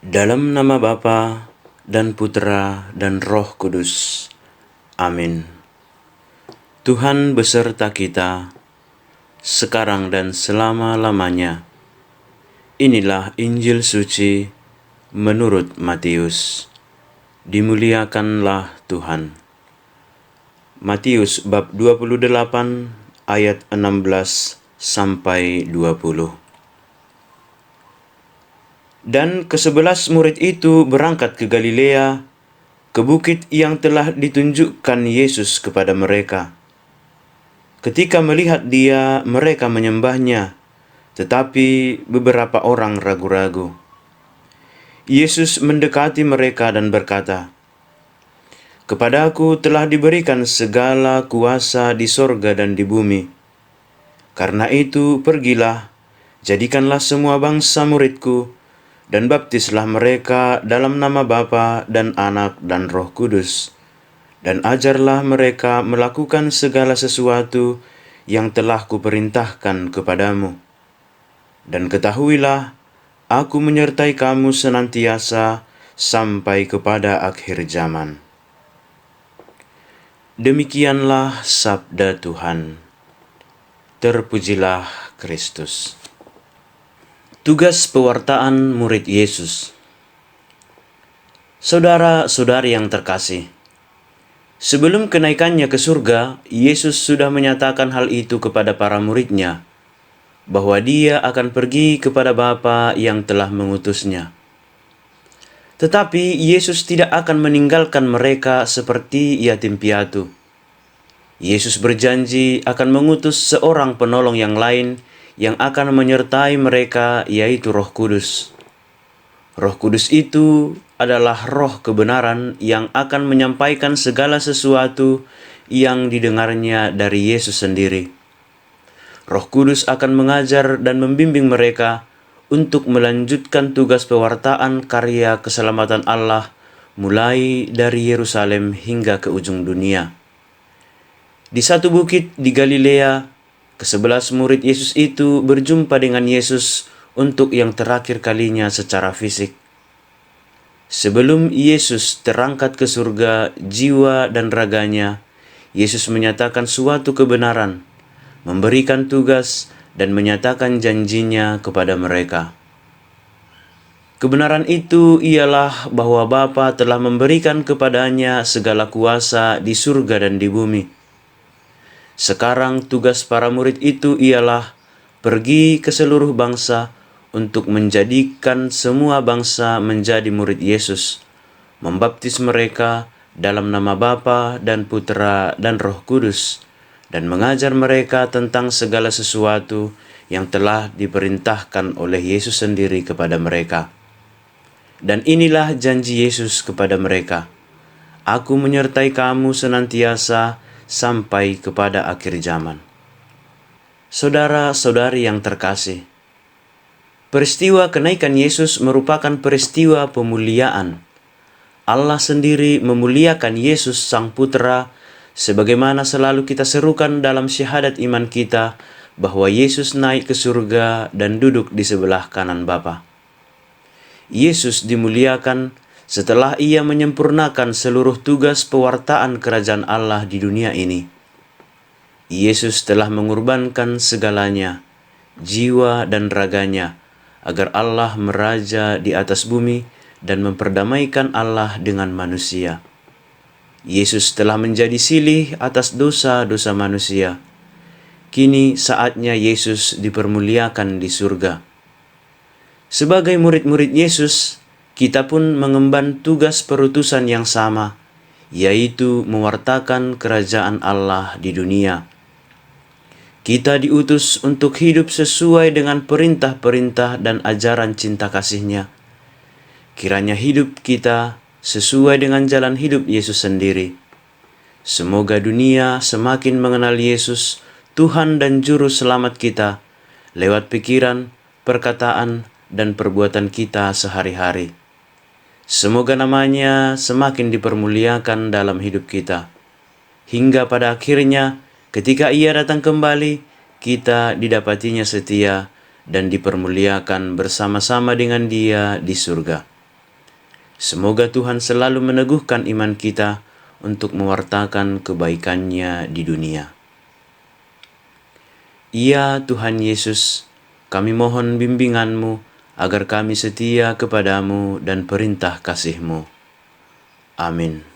Dalam nama Bapa dan Putera dan Roh Kudus. Amin. Tuhan beserta kita, sekarang dan selama-lamanya. Inilah Injil suci menurut Matius. Dimuliakanlah Tuhan. Matius bab 28 ayat 16 sampai 20. Dan ke-11 murid itu berangkat ke Galilea, ke bukit yang telah ditunjukkan Yesus kepada mereka. Ketika melihat Dia, mereka menyembahnya, tetapi beberapa orang ragu-ragu. Yesus mendekati mereka dan berkata, "Kepadaku telah diberikan segala kuasa di sorga dan di bumi. Karena itu pergilah, jadikanlah semua bangsa muridku, dan baptislah mereka dalam nama Bapa dan Anak dan Roh Kudus, dan ajarlah mereka melakukan segala sesuatu yang telah kuperintahkan kepadamu. Dan ketahuilah, aku menyertai kamu senantiasa sampai kepada akhir zaman." Demikianlah sabda Tuhan. Terpujilah Kristus. Tugas pewartaan murid Yesus. Saudara-saudari yang terkasih, sebelum kenaikannya ke surga, Yesus sudah menyatakan hal itu kepada para muridnya, bahwa Dia akan pergi kepada Bapa yang telah mengutusnya. Tetapi Yesus tidak akan meninggalkan mereka seperti yatim piatu. Yesus berjanji akan mengutus seorang penolong yang lain yang akan menyertai mereka, yaitu Roh Kudus. Roh Kudus itu adalah roh kebenaran yang akan menyampaikan segala sesuatu yang didengarnya dari Yesus sendiri. Roh Kudus akan mengajar dan membimbing mereka untuk melanjutkan tugas pewartaan karya keselamatan Allah mulai dari Yerusalem hingga ke ujung dunia. Di satu bukit di Galilea, ke-11 murid Yesus itu berjumpa dengan Yesus untuk yang terakhir kalinya secara fisik. Sebelum Yesus terangkat ke surga jiwa dan raganya, Yesus menyatakan suatu kebenaran, memberikan tugas, dan menyatakan janjinya kepada mereka. Kebenaran itu ialah bahwa Bapa telah memberikan kepadanya segala kuasa di surga dan di bumi. Sekarang tugas para murid itu ialah pergi ke seluruh bangsa untuk menjadikan semua bangsa menjadi murid Yesus, membaptis mereka dalam nama Bapa dan Putera dan Roh Kudus, dan mengajar mereka tentang segala sesuatu yang telah diperintahkan oleh Yesus sendiri kepada mereka. Dan inilah janji Yesus kepada mereka, "Aku menyertai kamu senantiasa sampai kepada akhir zaman." Saudara-saudari yang terkasih, peristiwa kenaikan Yesus merupakan peristiwa pemuliaan. Allah sendiri memuliakan Yesus Sang Putera, sebagaimana selalu kita serukan dalam syahadat iman kita, bahwa Yesus naik ke surga dan duduk di sebelah kanan Bapa. Yesus dimuliakan setelah Ia menyempurnakan seluruh tugas pewartaan kerajaan Allah di dunia ini. Yesus telah mengorbankan segalanya, jiwa dan raganya, agar Allah meraja di atas bumi dan memperdamaikan Allah dengan manusia. Yesus telah menjadi silih atas dosa-dosa manusia. Kini saatnya Yesus dipermuliakan di surga. Sebagai murid-murid Yesus, kita pun mengemban tugas perutusan yang sama, yaitu mewartakan kerajaan Allah di dunia. Kita diutus untuk hidup sesuai dengan perintah-perintah dan ajaran cinta kasih-Nya. Kiranya hidup kita sesuai dengan jalan hidup Yesus sendiri. Semoga dunia semakin mengenal Yesus, Tuhan dan Juru Selamat kita, lewat pikiran, perkataan, dan perbuatan kita sehari-hari. Semoga nama-Nya semakin dipermuliakan dalam hidup kita, hingga pada akhirnya ketika Ia datang kembali, kita didapatinya setia dan dipermuliakan bersama-sama dengan Dia di surga. Semoga Tuhan selalu meneguhkan iman kita untuk mewartakan kebaikan-Nya di dunia. Ya Tuhan Yesus, kami mohon bimbingan-Mu agar kami setia kepadamu dan perintah kasih-Mu. Amin.